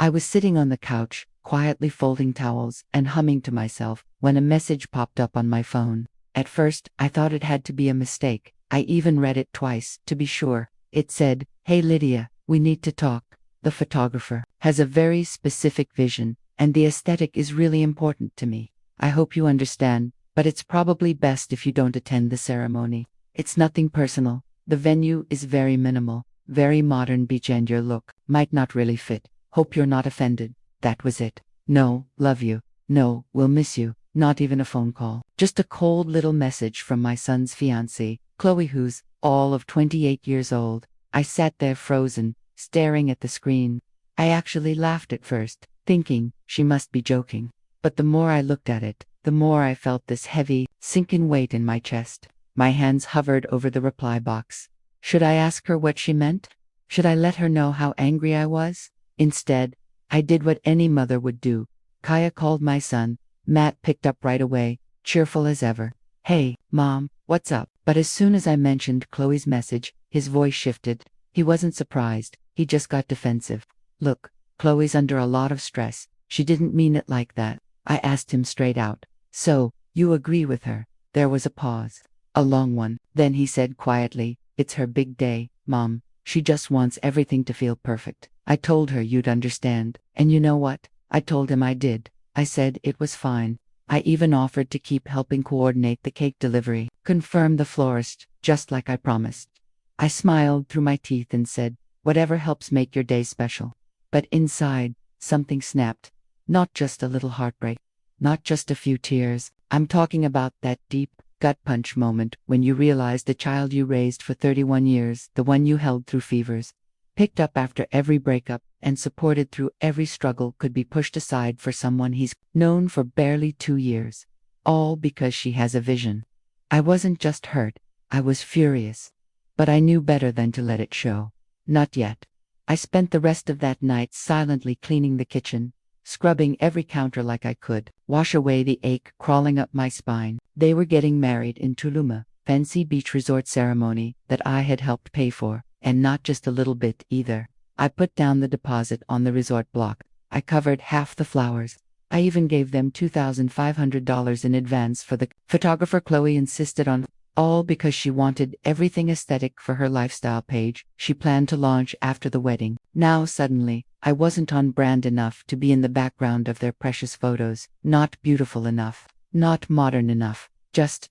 I was sitting on the couch, quietly folding towels and humming to myself, when a message popped up on my phone. At first, I thought it had to be a mistake. I even read it twice, to be sure. It said, "Hey Lydia, we need to talk. The photographer has a very specific vision, and the aesthetic is really important to me. I hope you understand, but it's probably best if you don't attend the ceremony. It's nothing personal. The venue is very minimal, very modern beach, and your look might not really fit. Hope you're not offended." That was it. No, love you. No, we'll miss you. Not even a phone call. Just a cold little message from my son's fiancée, Chloe, who's all of 28 years old. I sat there frozen, staring at the screen. I actually laughed at first, thinking she must be joking. But the more I looked at it, the more I felt this heavy, sinking weight in my chest. My hands hovered over the reply box. Should I ask her what she meant? Should I let her know how angry I was? Instead, I did what any mother would do. Kaya called my son. Matt picked up right away, cheerful as ever. "Hey, Mom, what's up?" But as soon as I mentioned Chloe's message, his voice shifted. He wasn't surprised, he just got defensive. "Look, Chloe's under a lot of stress. She didn't mean it like that." I asked him straight out. "So, you agree with her?" There was a pause. A long one. Then he said quietly, "It's her big day, Mom. She just wants everything to feel perfect. I told her you'd understand. And you know what? I told him I did. I said it was fine. I even offered to keep helping coordinate the cake delivery, confirmed the florist, just like I promised." I smiled through my teeth and said, "Whatever helps make your day special." But inside, something snapped. Not just a little heartbreak. Not just a few tears. I'm talking about that deep, gut punch moment when you realize the child you raised for 31 years, the one you held through fevers, picked up after every breakup, and supported through every struggle, could be pushed aside for someone he's known for barely 2 years. All because she has a vision. I wasn't just hurt, I was furious. But I knew better than to let it show. Not yet. I spent the rest of that night silently cleaning the kitchen, scrubbing every counter like I could, wash away the ache crawling up my spine. They were getting married in Tulum, fancy beach resort ceremony that I had helped pay for, and not just a little bit either. I put down the deposit on the resort block. I covered half the flowers. I even gave them $2,500 in advance for the photographer Chloe insisted on, all because she wanted everything aesthetic for her lifestyle page she planned to launch after the wedding. Now suddenly, I wasn't on brand enough to be in the background of their precious photos, not beautiful enough, not modern enough, just ...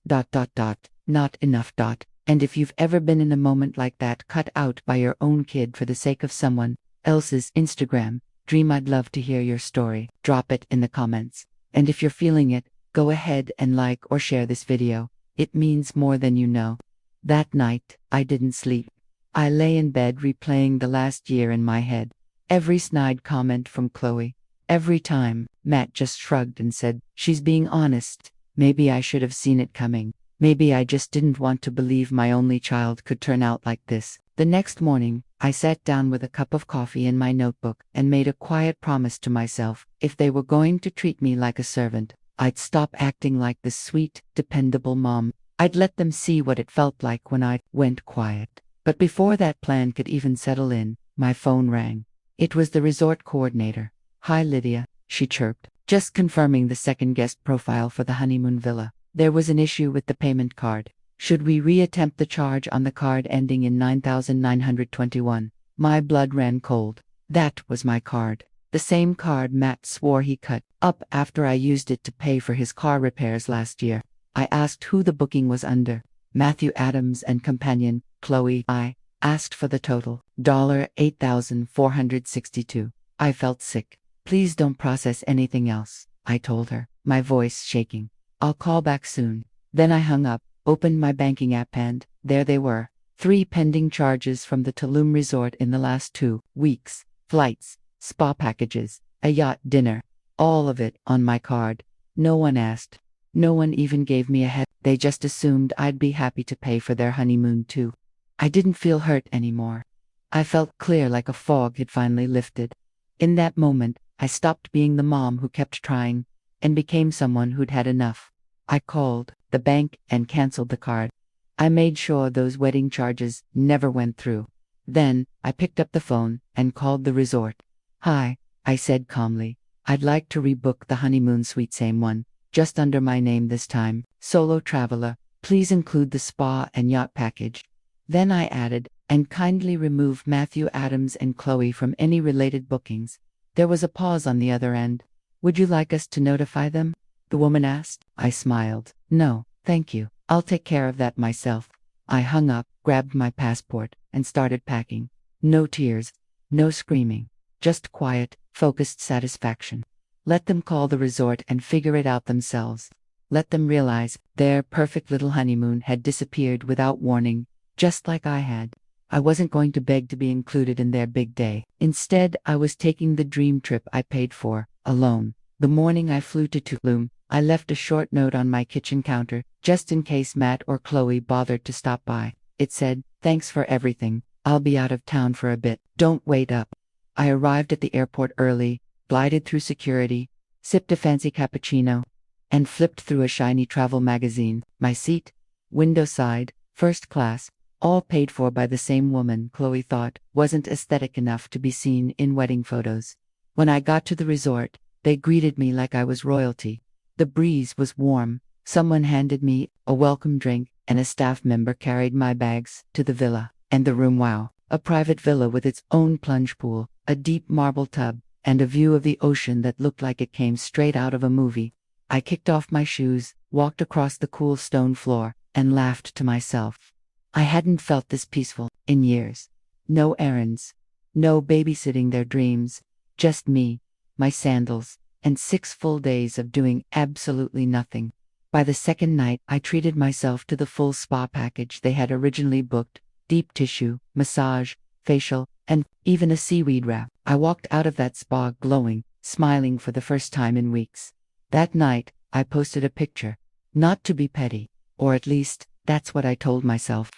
not enough ... And if you've ever been in a moment like that, cut out by your own kid for the sake of someone else's Instagram dream, I'd love to hear your story. Drop it in the comments. And if you're feeling it, go ahead and like or share this video. It means more than you know. That night, I didn't sleep. I lay in bed replaying the last year in my head. Every snide comment from Chloe. Every time, Matt just shrugged and said, "She's being honest. Maybe I should have seen it coming. Maybe I just didn't want to believe my only child could turn out like this." The next morning, I sat down with a cup of coffee in my notebook and made a quiet promise to myself. If they were going to treat me like a servant, I'd stop acting like the sweet, dependable mom. I'd let them see what it felt like when I went quiet. But before that plan could even settle in, my phone rang. It was the resort coordinator. "Hi Lydia," she chirped, "just confirming the second guest profile for the honeymoon villa. There was an issue with the payment card. Should we reattempt the charge on the card ending in 9921? My blood ran cold. That was my card. The same card Matt swore he cut up after I used it to pay for his car repairs last year. I asked who the booking was under. Matthew Adams and companion, Chloe. I asked for the total, $8,462. I felt sick. "Please don't process anything else," I told her, my voice shaking. "I'll call back soon." Then I hung up, opened my banking app, and there they were. 3 pending charges from the Tulum resort in the last 2 weeks. Flights, spa packages, a yacht dinner. All of it on my card. No one asked. No one even gave me a head. They just assumed I'd be happy to pay for their honeymoon too. I didn't feel hurt anymore. I felt clear, like a fog had finally lifted. In that moment, I stopped being the mom who kept trying and became someone who'd had enough. I called the bank and canceled the card. I made sure those wedding charges never went through. Then, I picked up the phone and called the resort. "Hi, I said calmly. I'd like to rebook the honeymoon suite, same one, just under my name this time. Solo traveler, please include the spa and yacht package. Then I added, and kindly remove Matthew Adams and Chloe from any related bookings. There was a pause on the other end. Would you like us to notify them? The woman asked. I smiled. No, thank you. I'll take care of that myself. I hung up, grabbed my passport, and started packing. No tears, no screaming, just quiet, focused satisfaction. Let them call the resort and figure it out themselves. Let them realize their perfect little honeymoon had disappeared without warning, just like I had. I wasn't going to beg to be included in their big day. Instead, I was taking the dream trip I paid for, alone. The morning I flew to Tulum, I left a short note on my kitchen counter, just in case Matt or Chloe bothered to stop by. It said, "Thanks for everything. I'll be out of town for a bit. Don't wait up." I arrived at the airport early, glided through security, sipped a fancy cappuccino, and flipped through a shiny travel magazine. My seat, window side, first class, all paid for by the same woman Chloe thought wasn't aesthetic enough to be seen in wedding photos. When I got to the resort, they greeted me like I was royalty. The breeze was warm, someone handed me a welcome drink, and a staff member carried my bags to the villa. And the room, wow, a private villa with its own plunge pool, a deep marble tub, and a view of the ocean that looked like it came straight out of a movie. I kicked off my shoes, walked across the cool stone floor, and laughed to myself. I hadn't felt this peaceful in years. No errands, no babysitting their dreams, just me, my sandals, and 6 full days of doing absolutely nothing. By the second night, I treated myself to the full spa package they had originally booked: deep tissue, massage, facial, and even a seaweed wrap. I walked out of that spa glowing, smiling for the first time in weeks. That night, I posted a picture. Not to be petty, or at least, that's what I told myself.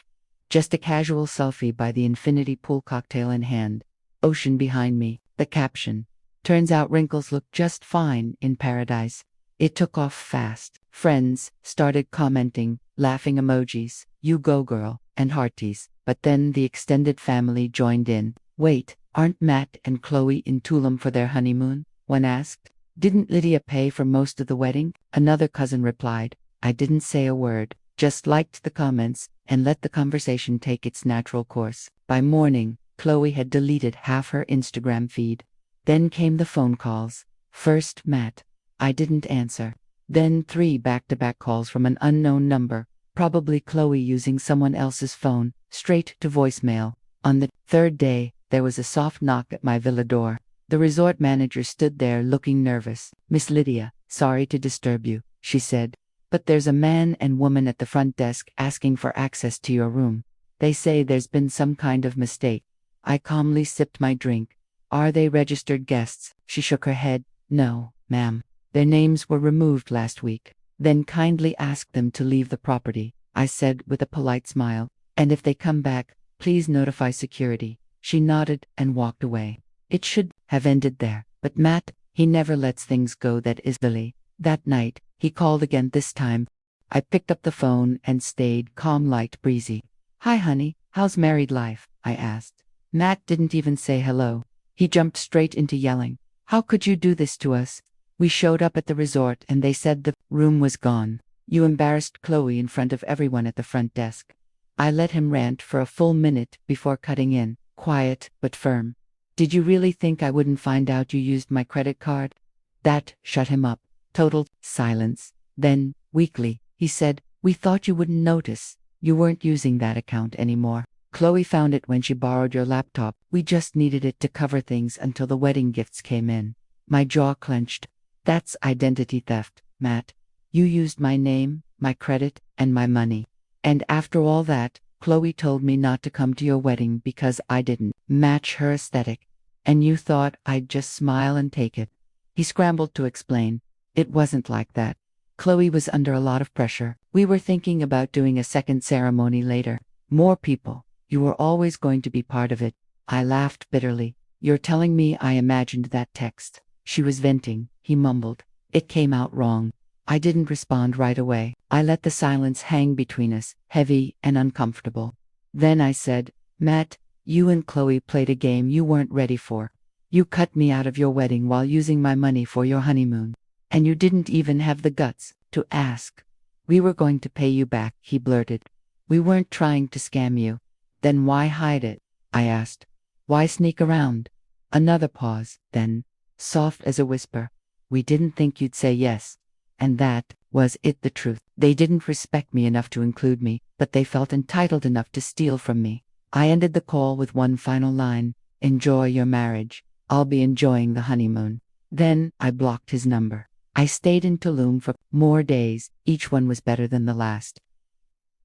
Just a casual selfie by the infinity pool, cocktail in hand. Ocean behind me. The caption: "Turns out Wrinkles look just fine in paradise." It took off fast. Friends started commenting, laughing emojis, "You go girl," and hearties. But then the extended family joined in. "Wait, aren't Matt and Chloe in Tulum for their honeymoon?" one asked. "Didn't Lydia pay for most of the wedding?" another cousin replied. I didn't say a word, just liked the comments, and let the conversation take its natural course. By morning, Chloe had deleted half her Instagram feed. Then came the phone calls. First Matt. I didn't answer. Then 3 back-to-back calls from an unknown number, probably Chloe using someone else's phone, straight to voicemail. On the 3rd day, there was a soft knock at my villa door. The resort manager stood there looking nervous. "Miss Lydia, sorry to disturb you," she said, "but there's a man and woman at the front desk asking for access to your room. They say there's been some kind of mistake." I calmly sipped my drink. "Are they registered guests?" She shook her head. "No, ma'am. Their names were removed last week." "Then kindly ask them to leave the property," I said with a polite smile. "And if they come back, please notify security." She nodded and walked away. It should have ended there, but Matt, he never lets things go that easily. That night, he called again. This time, I picked up the phone and stayed calm, light breezy. "Hi honey, how's married life?" I asked. Matt didn't even say hello. He jumped straight into yelling. "How could you do this to us? We showed up at the resort and they said the room was gone. You embarrassed Chloe in front of everyone at the front desk." I let him rant for a full minute before cutting in, quiet but firm. "Did you really think I wouldn't find out you used my credit card?" That shut him up. Total silence. Then, weakly, he said, "We thought you wouldn't notice. You weren't using that account anymore. Chloe found it when she borrowed your laptop. We just needed it to cover things until the wedding gifts came in." My jaw clenched. "That's identity theft, Matt. You used my name, my credit, and my money. And after all that, Chloe told me not to come to your wedding because I didn't match her aesthetic. And you thought I'd just smile and take it." He scrambled to explain. "It wasn't like that. Chloe was under a lot of pressure. We were thinking about doing a second ceremony later. More people. You were always going to be part of it." I laughed bitterly. "You're telling me I imagined that text?" She was venting, he mumbled. "It came out wrong." I didn't respond right away. I let the silence hang between us, heavy and uncomfortable. Then I said, "Matt, you and Chloe played a game you weren't ready for. You cut me out of your wedding while using my money for your honeymoon. And you didn't even have the guts to ask. We were going to pay you back, he blurted. We weren't trying to scam you. Then why hide it? I asked. Why sneak around? Another pause, then, soft as a whisper, we didn't think you'd say yes. And that was it, the truth. They didn't respect me enough to include me, but they felt entitled enough to steal from me. I ended the call with one final line: enjoy your marriage. I'll be enjoying the honeymoon. Then I blocked his number. I stayed in Tulum for more days. Each one was better than the last.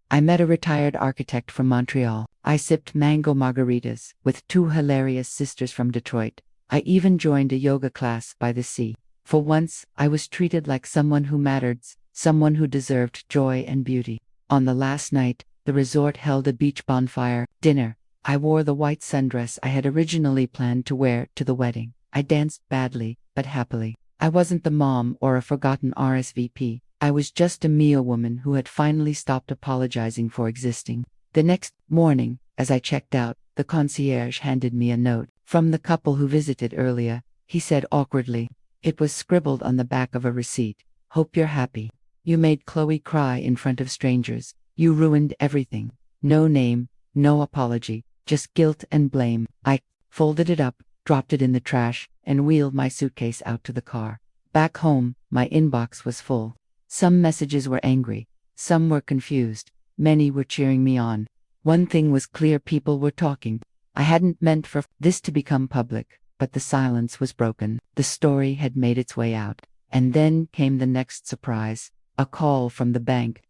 I met a retired architect from Montreal. I sipped mango margaritas with two hilarious sisters from Detroit. I even joined a yoga class by the sea. For once, I was treated like someone who mattered, someone who deserved joy and beauty. On the last night, the resort held a beach bonfire dinner. I wore the white sundress I had originally planned to wear to the wedding. I danced badly, but happily. I wasn't the mom or a forgotten RSVP. I was just a Mia woman who had finally stopped apologizing for existing. The next morning, as I checked out, the concierge handed me a note from the couple who visited earlier. He said awkwardly, it was scribbled on the back of a receipt, hope you're happy. You made Chloe cry in front of strangers. You ruined everything. No name, no apology, just guilt and blame. I folded it up, dropped it in the trash, and wheeled my suitcase out to the car. Back home, my inbox was full. Some messages were angry, some were confused, many were cheering me on. One thing was clear: people were talking. I hadn't meant for this to become public, but the silence was broken. The story had made its way out. And then came the next surprise, a call from the bank.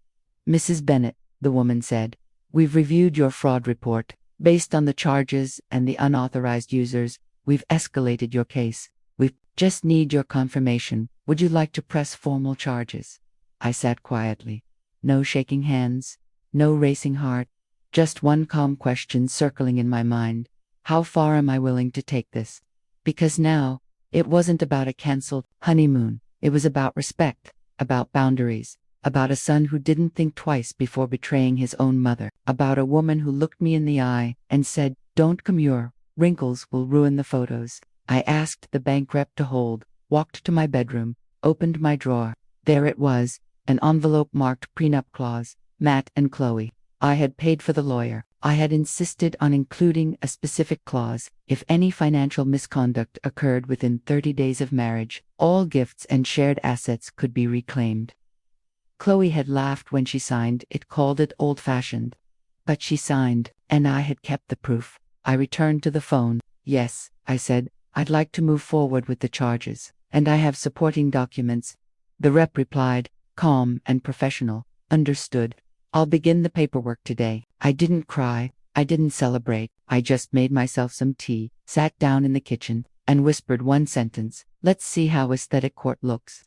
Mrs. Bennett, the woman said, we've reviewed your fraud report. Based on the charges and the unauthorized users, we've escalated your case. We just need your confirmation. Would you like to press formal charges? I sat quietly. No shaking hands, no racing heart, just one calm question circling in my mind. How far am I willing to take this? Because now, it wasn't about a canceled honeymoon. It was about respect, about boundaries, about a son who didn't think twice before betraying his own mother, about a woman who looked me in the eye and said, don't come, Wrinkles will ruin the photos. I asked the bank rep to hold, walked to my bedroom, opened my drawer. There it was, an envelope marked prenup clause, Matt and Chloe. I had paid for the lawyer. I had insisted on including a specific clause: if any financial misconduct occurred within 30 days of marriage, all gifts and shared assets could be reclaimed. Chloe had laughed when she signed it, called it old-fashioned. But she signed, and I had kept the proof. I returned to the phone. Yes, I said, I'd like to move forward with the charges, and I have supporting documents. The rep replied, calm and professional, understood. I'll begin the paperwork today. I didn't cry, I didn't celebrate, I just made myself some tea, sat down in the kitchen, and whispered one sentence: let's see how aesthetic court looks.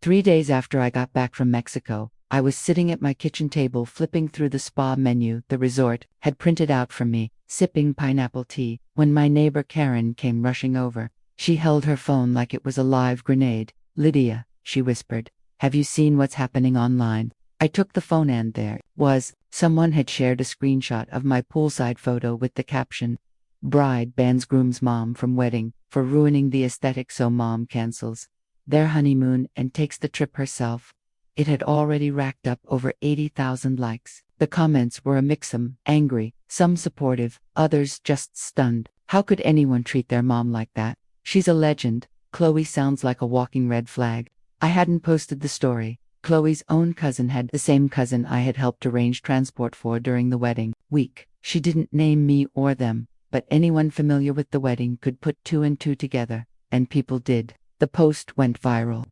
3 days after I got back from Mexico, I was sitting at my kitchen table flipping through the spa menu the resort had printed out for me, sipping pineapple tea, when my neighbor Karen came rushing over. She held her phone like it was a live grenade. Lydia, she whispered, have you seen what's happening online? I took the phone and there was, someone had shared a screenshot of my poolside photo with the caption, bride bans groom's mom from wedding for ruining the aesthetic, so mom cancels their honeymoon and takes the trip herself. It had already racked up over 80,000 likes. The comments were a mix: some angry, some supportive, others just stunned. How could anyone treat their mom like that? She's a legend. Chloe sounds like a walking red flag. I hadn't posted the story. Chloe's own cousin had the same cousin I had helped arrange transport for during the wedding week. She didn't name me or them, but anyone familiar with the wedding could put two and two together, and people did. The post went viral.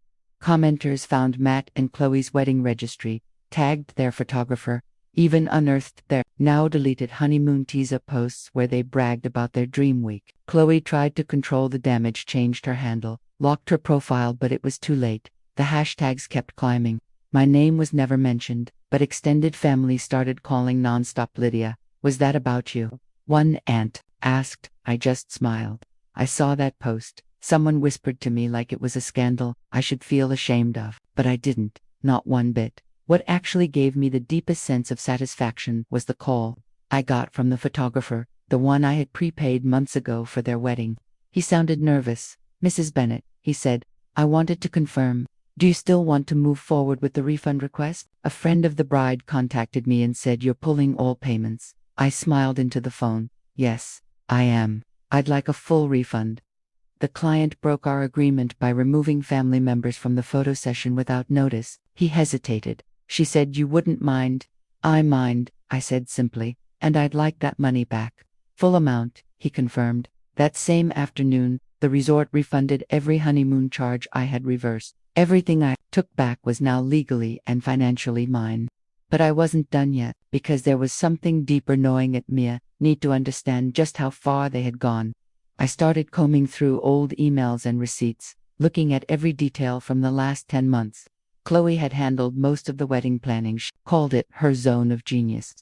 Commenters found Matt and Chloe's wedding registry, tagged their photographer, even unearthed their now deleted honeymoon teaser posts where they bragged about their dream week. Chloe tried to control the damage, changed her handle, locked her profile, but it was too late. The hashtags kept climbing. My name was never mentioned, but extended family started calling nonstop. Lydia, was that about you? One aunt asked. I just smiled. I saw that post. Someone whispered to me like it was a scandal I should feel ashamed of, but I didn't, not one bit. What actually gave me the deepest sense of satisfaction was the call I got from the photographer, the one I had prepaid months ago for their wedding. He sounded nervous. "Mrs. Bennet," he said, "I wanted to confirm. Do you still want to move forward with the refund request? A friend of the bride contacted me and said you're pulling all payments." I smiled into the phone. "Yes, I am. I'd like a full refund." The client broke our agreement by removing family members from the photo session without notice. He hesitated. "She said you wouldn't mind." "I mind," I said simply, "and I'd like that money back." "Full amount," he confirmed. That same afternoon, the resort refunded every honeymoon charge I had reversed. Everything I took back was now legally and financially mine. But I wasn't done yet, because there was something deeper gnawing at me. Need to understand just how far they had gone. I started combing through old emails and receipts, looking at every detail from the last 10 months. Chloe had handled most of the wedding planning. She called it her zone of genius.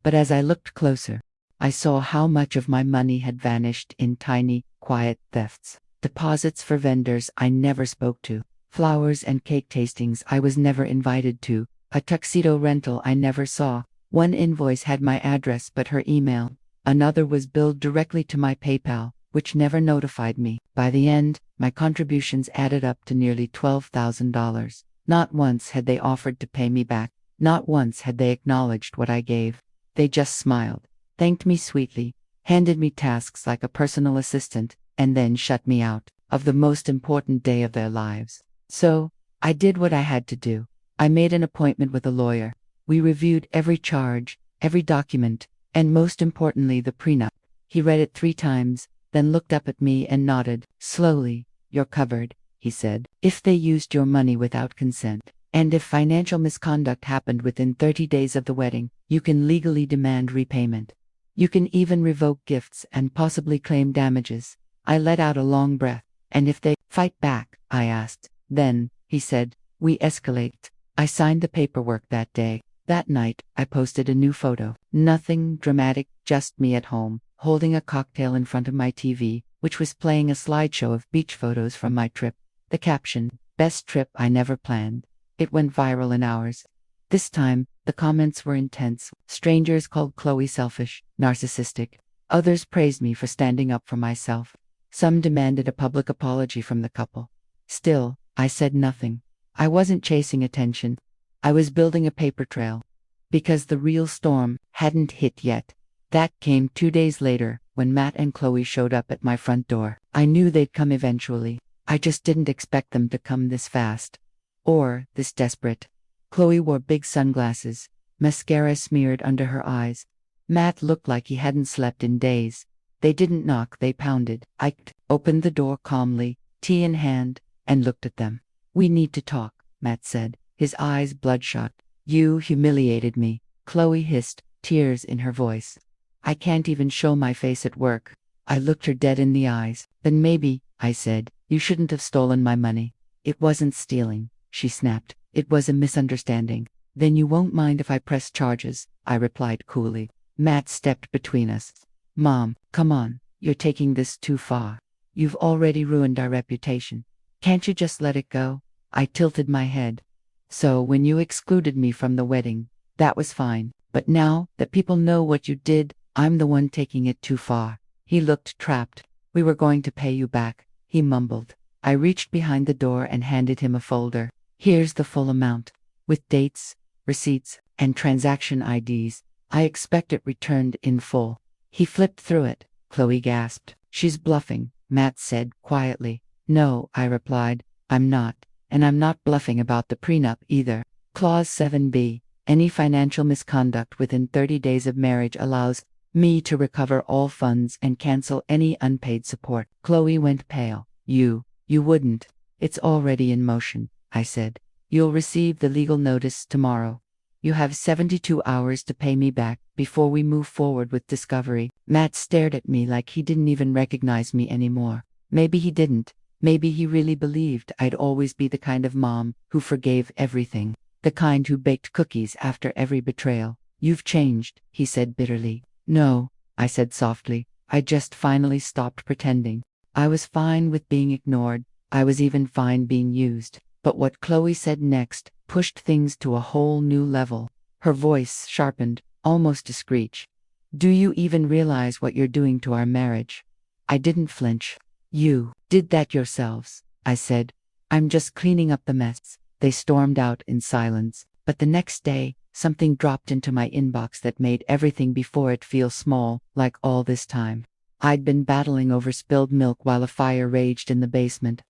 But as I looked closer, I saw how much of my money had vanished in tiny, quiet thefts. Deposits for vendors I never spoke to, flowers and cake tastings I was never invited to, a tuxedo rental I never saw. One invoice had my address but her email. Another was billed directly to my PayPal, which never notified me. By the end, my contributions added up to nearly $12,000. Not once had they offered to pay me back. Not once had they acknowledged what I gave. They just smiled, thanked me sweetly, handed me tasks like a personal assistant, and then shut me out of the most important day of their lives. So, I did what I had to do. I made an appointment with a lawyer. We reviewed every charge, every document, and most importantly the prenup. He read it 3 times, then looked up at me and nodded. Slowly. "You're covered," he said, "if they used your money without consent. And if financial misconduct happened within 30 days of the wedding, you can legally demand repayment. You can even revoke gifts and possibly claim damages." I let out a long breath. "And if they fight back?" I asked. "Then," he said, "we escalate." I signed the paperwork that day. That night, I posted a new photo. Nothing dramatic, just me at home, holding a cocktail in front of my TV, which was playing a slideshow of beach photos from my trip. The caption, "Best trip I never planned." It went viral in hours. This time, the comments were intense. Strangers called Chloe selfish, narcissistic. Others praised me for standing up for myself. Some demanded a public apology from the couple. Still, I said nothing. I wasn't chasing attention. I was building a paper trail. Because the real storm hadn't hit yet. That came 2 days later, when Matt and Chloe showed up at my front door. I knew they'd come eventually. I just didn't expect them to come this fast. Or this desperate. Chloe wore big sunglasses, mascara smeared under her eyes. Matt looked like he hadn't slept in days. They didn't knock, they pounded. I opened the door calmly, tea in hand, and looked at them. "We need to talk," Matt said, his eyes bloodshot. "You humiliated me," Chloe hissed, tears in her voice. "I can't even show my face at work." I looked her dead in the eyes. "Then maybe," I said, "you shouldn't have stolen my money." "It wasn't stealing," she snapped. "It was a misunderstanding." "Then you won't mind if I press charges," I replied coolly. Matt stepped between us. "Mom, come on, you're taking this too far. You've already ruined our reputation. Can't you just let it go?" I tilted my head. "So when you excluded me from the wedding, that was fine. But now that people know what you did, I'm the one taking it too far." He looked trapped. "We were going to pay you back," he mumbled. I reached behind the door and handed him a folder. "Here's the full amount, with dates, receipts, and transaction IDs. I expect it returned in full." He flipped through it. Chloe gasped. "She's bluffing," Matt said quietly. "No," I replied, "I'm not. And I'm not bluffing about the prenup either. Clause 7b. Any financial misconduct within 30 days of marriage allows me to recover all funds and cancel any unpaid support." Chloe went pale. You wouldn't." "It's already in motion," I said. "You'll receive the legal notice tomorrow. You have 72 hours to pay me back before we move forward with discovery." Matt stared at me like he didn't even recognize me anymore. Maybe he didn't. Maybe he really believed I'd always be the kind of mom who forgave everything. The kind who baked cookies after every betrayal. "You've changed," he said bitterly. "No," I said softly. "I just finally stopped pretending. I was fine with being ignored. I was even fine being used. But what Chloe said next pushed things to a whole new level." Her voice sharpened, almost a screech. "Do you even realize what you're doing to our marriage?" I didn't flinch. You did that yourselves, I said. I'm just cleaning up the mess. They stormed out in silence, but the next day, something dropped into my inbox that made everything before it feel small, like all this time. I'd been battling over spilled milk while a fire raged in the basement.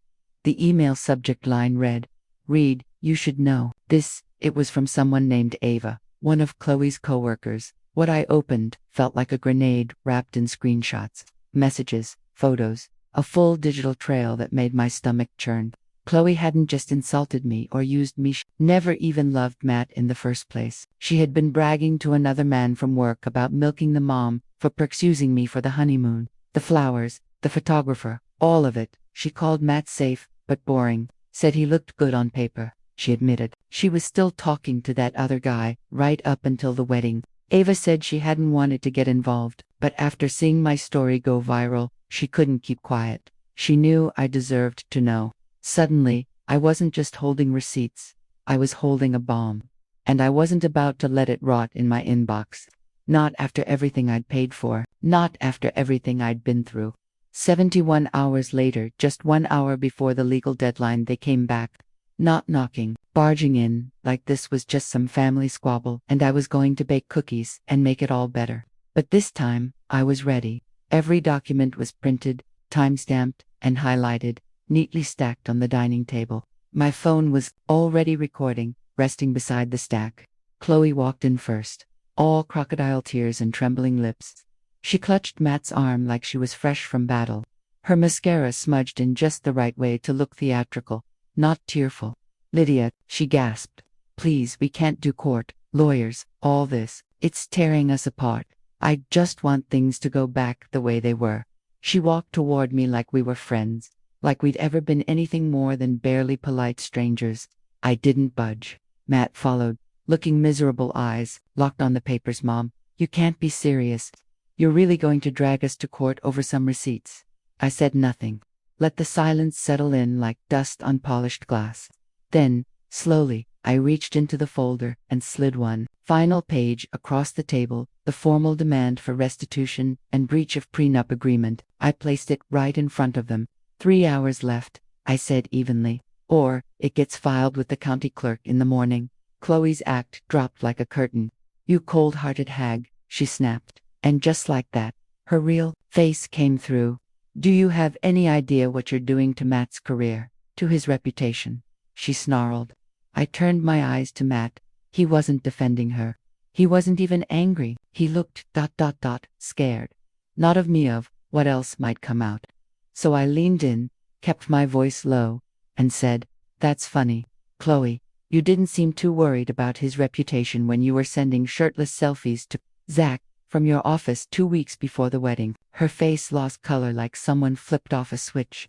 The email subject line read, "Read, you should know this." It was from someone named Ava, one of Chloe's coworkers. What I opened felt like a grenade wrapped in screenshots, messages, photos, a full digital trail that made my stomach churn. Chloe hadn't just insulted me or used me. She never even loved Matt in the first place. She had been bragging to another man from work about milking the mom for perks, using me for the honeymoon, the flowers, the photographer, all of it. She called Matt safe, but boring, said he looked good on paper. She admitted she was still talking to that other guy right up until the wedding. Ava said she hadn't wanted to get involved, but after seeing my story go viral, she couldn't keep quiet. She knew I deserved to know. Suddenly, I wasn't just holding receipts. I was holding a bomb. And I wasn't about to let it rot in my inbox. Not after everything I'd paid for. Not after everything I'd been through. 71 hours later, just 1 hour before the legal deadline, they came back. Not knocking, barging in, like this was just some family squabble, and I was going to bake cookies and make it all better. But this time, I was ready. Every document was printed, time-stamped, and highlighted, neatly stacked on the dining table. My phone was already recording, resting beside the stack. Chloe walked in first, all crocodile tears and trembling lips. She clutched Matt's arm like she was fresh from battle. Her mascara smudged in just the right way to look theatrical, not tearful. "Lydia," she gasped. "Please, we can't do court, lawyers, all this. It's tearing us apart. I just want things to go back the way they were." She walked toward me like we were friends, like we'd ever been anything more than barely polite strangers. I didn't budge. Matt followed, looking miserable, eyes locked on the papers. "Mom, you can't be serious. You're really going to drag us to court over some receipts?" I said nothing. Let the silence settle in like dust on polished glass. Then, slowly, I reached into the folder and slid one final page across the table, the formal demand for restitution and breach of prenup agreement. I placed it right in front of them. 3 hours left, I said evenly, or it gets filed with the county clerk in the morning. Chloe's act dropped like a curtain. "You cold-hearted hag," she snapped. And just like that, her real face came through. "Do you have any idea what you're doing to Matt's career, to his reputation?" she snarled. I turned my eyes to Matt. He wasn't defending her. He wasn't even angry. He looked ... scared. Not of me, of what else might come out. So I leaned in, kept my voice low, and said, "That's funny. Chloe, you didn't seem too worried about his reputation when you were sending shirtless selfies to Zach from your office 2 weeks before the wedding." Her face lost color like someone flipped off a switch.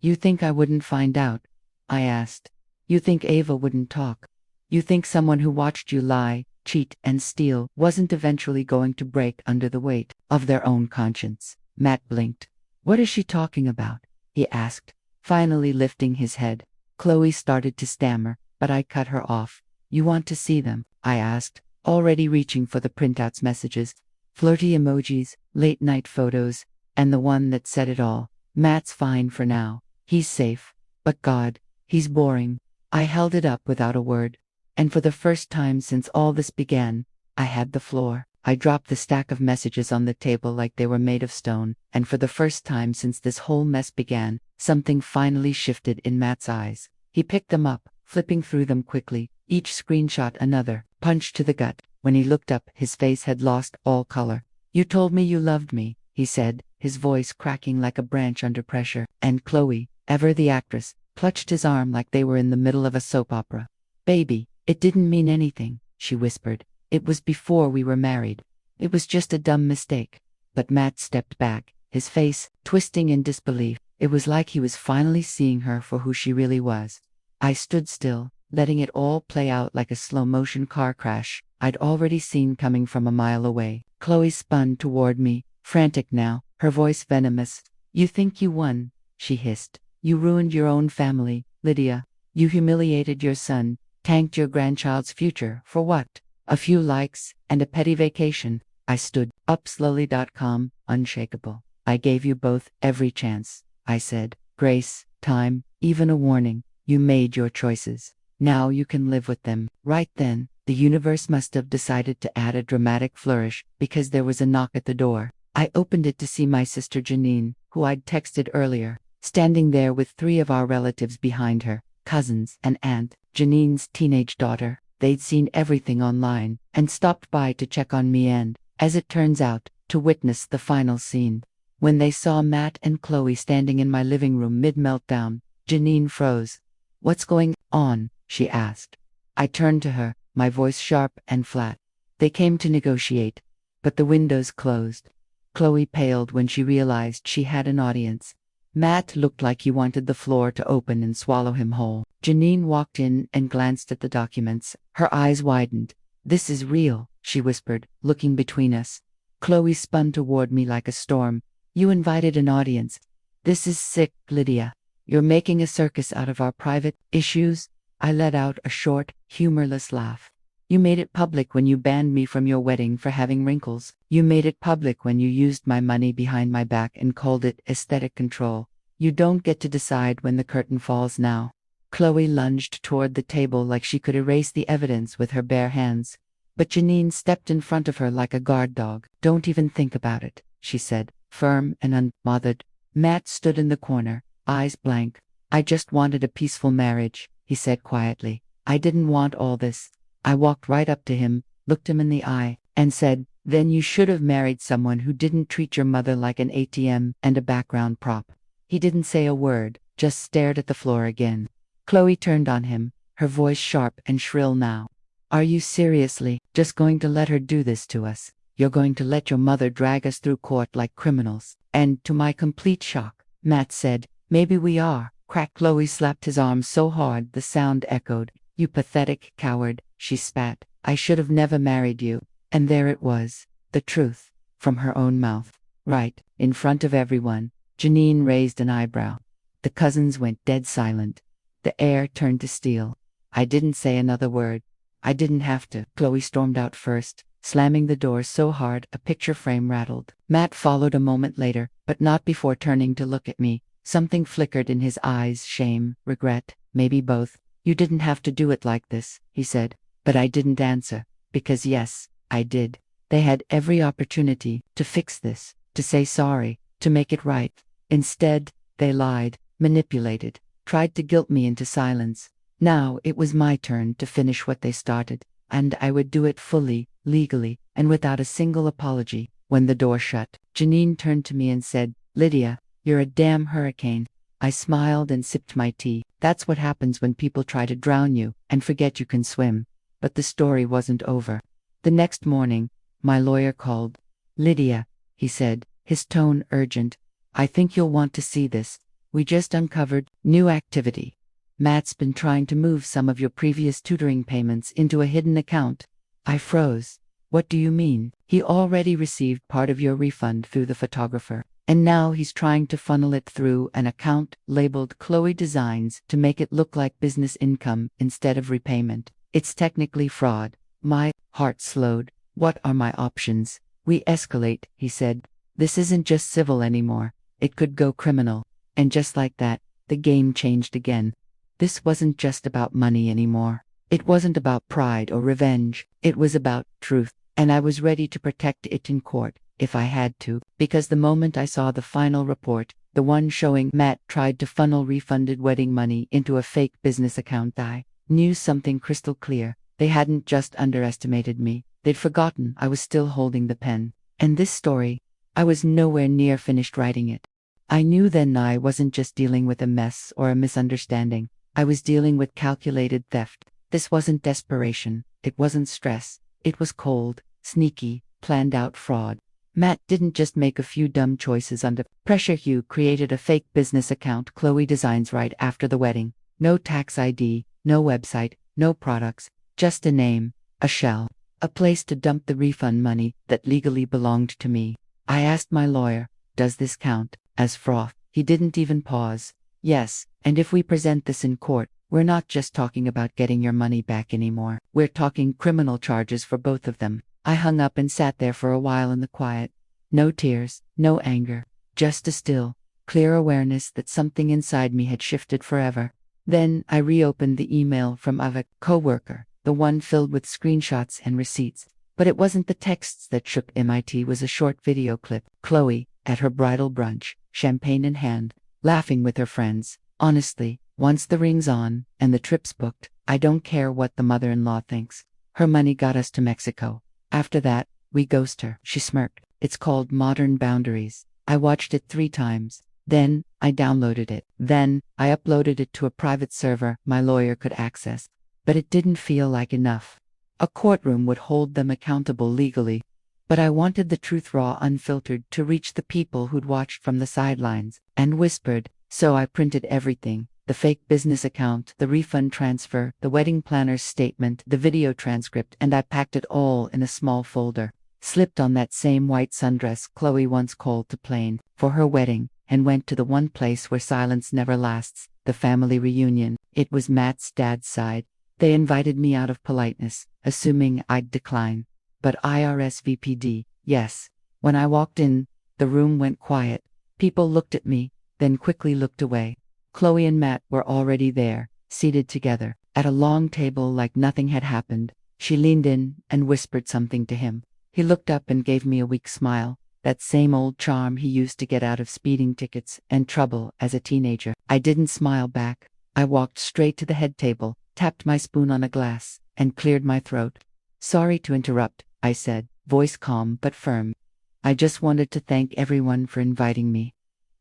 "You think I wouldn't find out?" I asked. "You think Ava wouldn't talk? You think someone who watched you lie, cheat, and steal wasn't eventually going to break under the weight of their own conscience?" Matt blinked. "What is she talking about?" he asked, finally lifting his head. Chloe started to stammer, but I cut her off. "You want to see them?" I asked, already reaching for the printouts, messages, flirty emojis, late-night photos, and the one that said it all. "Matt's fine for now. He's safe. But God, he's boring." I held it up without a word. And for the first time since all this began, I had the floor. I dropped the stack of messages on the table like they were made of stone, and for the first time since this whole mess began, something finally shifted in Matt's eyes. He picked them up, flipping through them quickly, each screenshot another punch to the gut. When he looked up, his face had lost all color. "You told me you loved me," he said, his voice cracking like a branch under pressure. And Chloe, ever the actress, clutched his arm like they were in the middle of a soap opera. "Baby, it didn't mean anything," she whispered. "It was before we were married. It was just a dumb mistake." But Matt stepped back, his face twisting in disbelief. It was like he was finally seeing her for who she really was. I stood still, letting it all play out like a slow-motion car crash I'd already seen coming from a mile away. Chloe spun toward me, frantic now, her voice venomous. "You think you won," she hissed. "You ruined your own family, Lydia. You humiliated your son, tanked your grandchild's future, for what? A few likes, and a petty vacation." I stood up slowly, calm, unshakable. "I gave you both every chance. I said. Grace, time, even a warning. You made your choices. Now you can live with them. Right then, the universe must have decided to add a dramatic flourish, because there was a knock at the door. I opened it to see my sister Janine, who I'd texted earlier, standing there with 3 of our relatives behind her, cousins and aunt, Janine's teenage daughter. They'd seen everything online, and stopped by to check on me and, as it turns out, to witness the final scene. When they saw Matt and Chloe standing in my living room mid-meltdown, Janine froze. "What's going on?" she asked. I turned to her, my voice sharp and flat. "They came to negotiate, but the windows closed." Chloe paled when she realized she had an audience. Matt looked like he wanted the floor to open and swallow him whole. Janine walked in and glanced at the documents. Her eyes widened. "This is real," she whispered, looking between us. Chloe spun toward me like a storm. "You invited an audience. This is sick, Lydia. You're making a circus out of our private issues." I let out a short, humorless laugh. "You made it public when you banned me from your wedding for having wrinkles. You made it public when you used my money behind my back and called it aesthetic control. You don't get to decide when the curtain falls now." Chloe lunged toward the table like she could erase the evidence with her bare hands. But Janine stepped in front of her like a guard dog. "Don't even think about it," she said, firm and unbothered. Matt stood in the corner, eyes blank. "I just wanted a peaceful marriage," he said quietly. "I didn't want all this." I walked right up to him, looked him in the eye, and said, "Then you should have married someone who didn't treat your mother like an ATM and a background prop." He didn't say a word, just stared at the floor again. Chloe turned on him, her voice sharp and shrill now. "Are you seriously just going to let her do this to us? You're going to let your mother drag us through court like criminals?" And to my complete shock, Matt said, "Maybe we are." Crack. Chloe slapped his arm so hard the sound echoed. "You pathetic coward," she spat. "I should have never married you." And there it was, the truth, from her own mouth. Right, in front of everyone. Janine raised an eyebrow. The cousins went dead silent. The air turned to steel. I didn't say another word. I didn't have to. Chloe stormed out first, slamming the door so hard a picture frame rattled. Matt followed a moment later, but not before turning to look at me. Something flickered in his eyes, shame, regret, maybe both. "You didn't have to do it like this," he said. But I didn't answer, because yes, I did. They had every opportunity to fix this, to say sorry, to make it right. Instead, they lied, manipulated, tried to guilt me into silence. Now it was my turn to finish what they started, and I would do it fully, legally, and without a single apology. When the door shut, Janine turned to me and said, "Lydia, you're a damn hurricane." I smiled and sipped my tea. That's what happens when people try to drown you and forget you can swim. But the story wasn't over. The next morning, my lawyer called. "Lydia," he said, his tone urgent, "I think you'll want to see this. We just uncovered new activity. Matt's been trying to move some of your previous tutoring payments into a hidden account." I froze. "What do you mean?" "He already received part of your refund through the photographer, and now he's trying to funnel it through an account labeled Chloe Designs to make it look like business income instead of repayment. It's technically fraud." My heart slowed. "What are my options?" "We escalate," he said. "This isn't just civil anymore. It could go criminal." And just like that, the game changed again. This wasn't just about money anymore. It wasn't about pride or revenge. It was about truth, and I was ready to protect it in court, if I had to, because the moment I saw the final report, the one showing Matt tried to funnel refunded wedding money into a fake business account, I knew something crystal clear. They hadn't just underestimated me. They'd forgotten I was still holding the pen. And this story, I was nowhere near finished writing it. I knew then I wasn't just dealing with a mess or a misunderstanding. I was dealing with calculated theft. This wasn't desperation. It wasn't stress. It was cold, sneaky, planned out fraud. Matt didn't just make a few dumb choices under pressure. He created a fake business account, Chloe Designs, right after the wedding. No tax ID, no website, no products, just a name, a shell, a place to dump the refund money that legally belonged to me. I asked my lawyer, "Does this count as fraud?" He didn't even pause. "Yes, and if we present this in court, we're not just talking about getting your money back anymore. We're talking criminal charges for both of them." I hung up and sat there for a while in the quiet. No tears, no anger, just a still, clear awareness that something inside me had shifted forever. Then I reopened the email from a coworker, the one filled with screenshots and receipts. But it wasn't the texts that shook him. It was a short video clip. Chloe, at her bridal brunch, champagne in hand, laughing with her friends. Honestly, once the ring's on, and the trip's booked, I don't care what the mother-in-law thinks. Her money got us to Mexico. After that, we ghost her. She smirked. It's called Modern Boundaries. I watched it 3 times. Then, I downloaded it. Then, I uploaded it to a private server my lawyer could access. But it didn't feel like enough. A courtroom would hold them accountable legally. But I wanted the truth raw, unfiltered, to reach the people who'd watched from the sidelines and whispered. So I printed everything. The fake business account, the refund transfer, the wedding planner's statement, the video transcript, and I packed it all in a small folder. Slipped on that same white sundress Chloe once called to Plain for her wedding, and went to the one place where silence never lasts, the family reunion. It was Matt's dad's side. They invited me out of politeness, assuming I'd decline. But IRSVPD, yes. When I walked in, the room went quiet. People looked at me, then quickly looked away. Chloe and Matt were already there, seated together, at a long table like nothing had happened. She leaned in and whispered something to him. He looked up and gave me a weak smile, that same old charm he used to get out of speeding tickets and trouble as a teenager. I didn't smile back. I walked straight to the head table, tapped my spoon on a glass, and cleared my throat. Sorry to interrupt, I said, voice calm but firm. I just wanted to thank everyone for inviting me.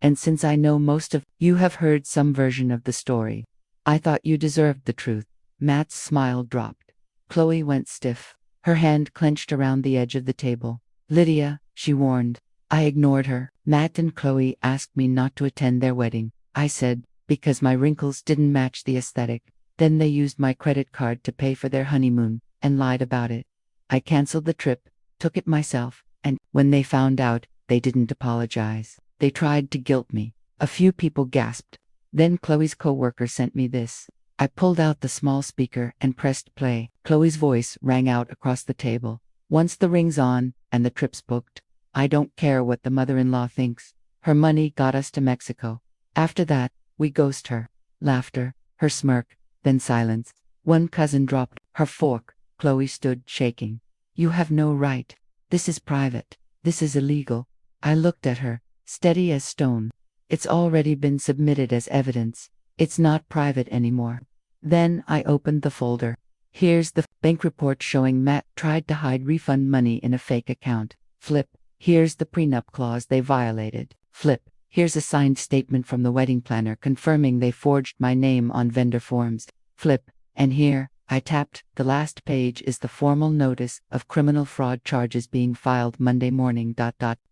And since I know most of you have heard some version of the story, I thought you deserved the truth. Matt's smile dropped. Chloe went stiff. Her hand clenched around the edge of the table. Lydia, she warned. I ignored her. Matt and Chloe asked me not to attend their wedding. I said, because my wrinkles didn't match the aesthetic. Then they used my credit card to pay for their honeymoon, and lied about it. I canceled the trip, took it myself, and when they found out, they didn't apologize. They tried to guilt me. A few people gasped. Then Chloe's coworker sent me this. I pulled out the small speaker and pressed play. Chloe's voice rang out across the table. Once the ring's on, and the trip's booked, I don't care what the mother-in-law thinks. Her money got us to Mexico. After that, we ghost her. Laughter, her smirk, then silence. One cousin dropped her fork. Chloe stood shaking. You have no right. This is private. This is illegal. I looked at her, steady as stone. It's already been submitted as evidence. It's not private anymore. Then I opened the folder. Here's the bank report showing Matt tried to hide refund money in a fake account. Flip. Here's the prenup clause they violated. Flip. Here's a signed statement from the wedding planner confirming they forged my name on vendor forms. Flip. And here, I tapped, the last page is the formal notice of criminal fraud charges being filed Monday morning.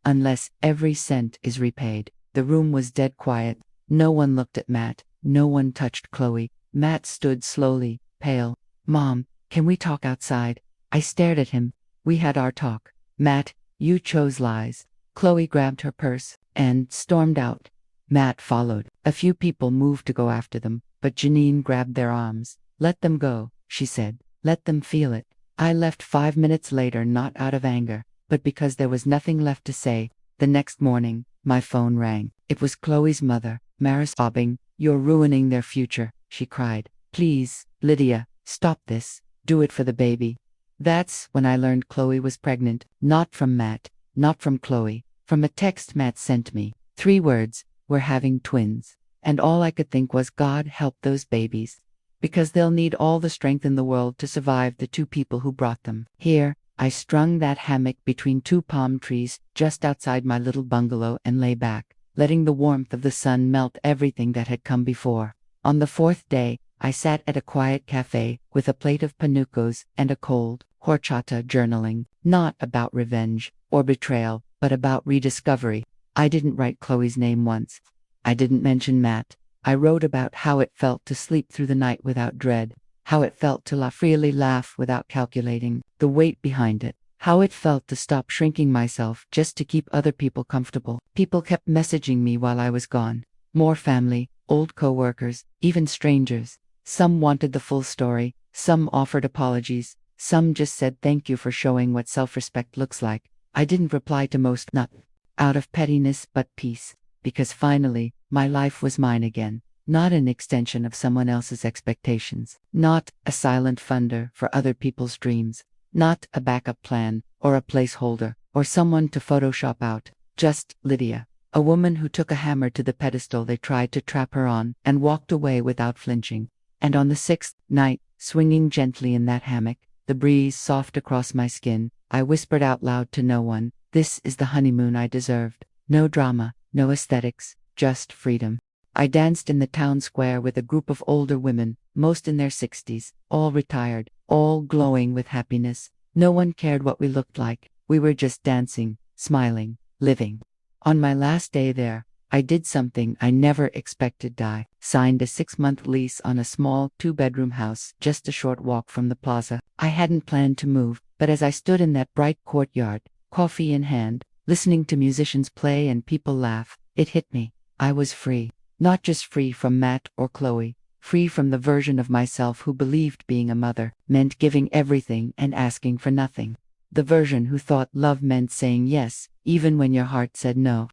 Unless every cent is repaid. The room was dead quiet. No one looked at Matt. No one touched Chloe. Matt stood slowly, pale. Mom, can we talk outside? I stared at him. We had our talk. Matt, you chose lies. Chloe grabbed her purse and stormed out. Matt followed. A few people moved to go after them, but Janine grabbed their arms. Let them go, she said. Let them feel it. I left 5 minutes later, not out of anger, but because there was nothing left to say. The next morning, my phone rang. It was Chloe's mother, Maris, sobbing. You're ruining their future, she cried. Please, Lydia, stop this. Do it for the baby. That's when I learned Chloe was pregnant. Not from Matt, not from Chloe, from a text Matt sent me. 3 words, we're having twins. And all I could think was, God help those babies. Because they'll need all the strength in the world to survive the 2 people who brought them. Here, I strung that hammock between 2 palm trees just outside my little bungalow and lay back, letting the warmth of the sun melt everything that had come before. On the 4th day, I sat at a quiet cafe with a plate of panucos and a cold horchata, journaling, not about revenge or betrayal, but about rediscovery. I didn't write Chloe's name once. I didn't mention Matt. I wrote about how it felt to sleep through the night without dread, how it felt to freely laugh without calculating the weight behind it, how it felt to stop shrinking myself just to keep other people comfortable. People kept messaging me while I was gone. More family, old coworkers, even strangers. Some wanted the full story, some offered apologies, some just said thank you for showing what self-respect looks like. I didn't reply to most, not out of pettiness but peace, because finally, my life was mine again. Not an extension of someone else's expectations. Not a silent funder for other people's dreams. Not a backup plan, or a placeholder, or someone to Photoshop out. Just Lydia. A woman who took a hammer to the pedestal they tried to trap her on, and walked away without flinching. And on the sixth night, swinging gently in that hammock, the breeze soft across my skin, I whispered out loud to no one, "This is the honeymoon I deserved." No drama, no aesthetics, just freedom. I danced in the town square with a group of older women, most in their 60s, all retired, all glowing with happiness. No one cared what we looked like. We were just dancing, smiling, living. On my last day there, I did something I never expected. I signed a 6-month lease on a small 2-bedroom house just a short walk from the plaza. I hadn't planned to move, but as I stood in that bright courtyard, coffee in hand, listening to musicians play and people laugh, it hit me. I was free. Not just free from Matt or Chloe, free from the version of myself who believed being a mother meant giving everything and asking for nothing. The version who thought love meant saying yes, even when your heart said no.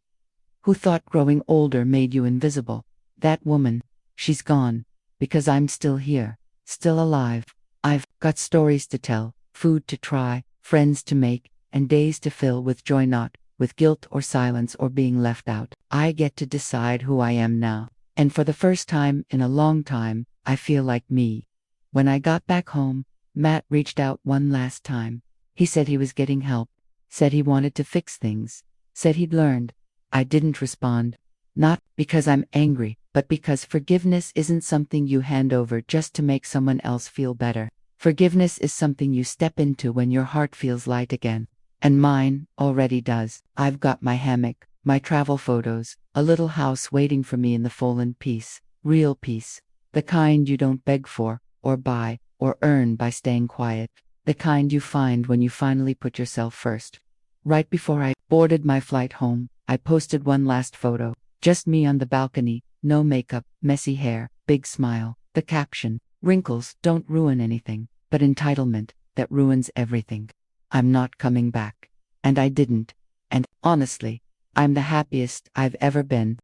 Who thought growing older made you invisible. That woman, she's gone. Because I'm still here, still alive. I've got stories to tell, food to try, friends to make, and days to fill with joy, not with guilt or silence or being left out. I get to decide who I am now. And for the first time in a long time, I feel like me. When I got back home, Matt reached out one last time. He said he was getting help, said he wanted to fix things, said he'd learned. I didn't respond. Not because I'm angry, but because forgiveness isn't something you hand over just to make someone else feel better. Forgiveness is something you step into when your heart feels light again. And mine already does. I've got my hammock, my travel photos, a little house waiting for me in the Foland peace. Real peace. The kind you don't beg for, or buy, or earn by staying quiet. The kind you find when you finally put yourself first. Right before I boarded my flight home, I posted one last photo. Just me on the balcony, no makeup, messy hair, big smile. The caption, "Wrinkles don't ruin anything, but entitlement, that ruins everything. I'm not coming back." And I didn't. And honestly, I'm the happiest I've ever been.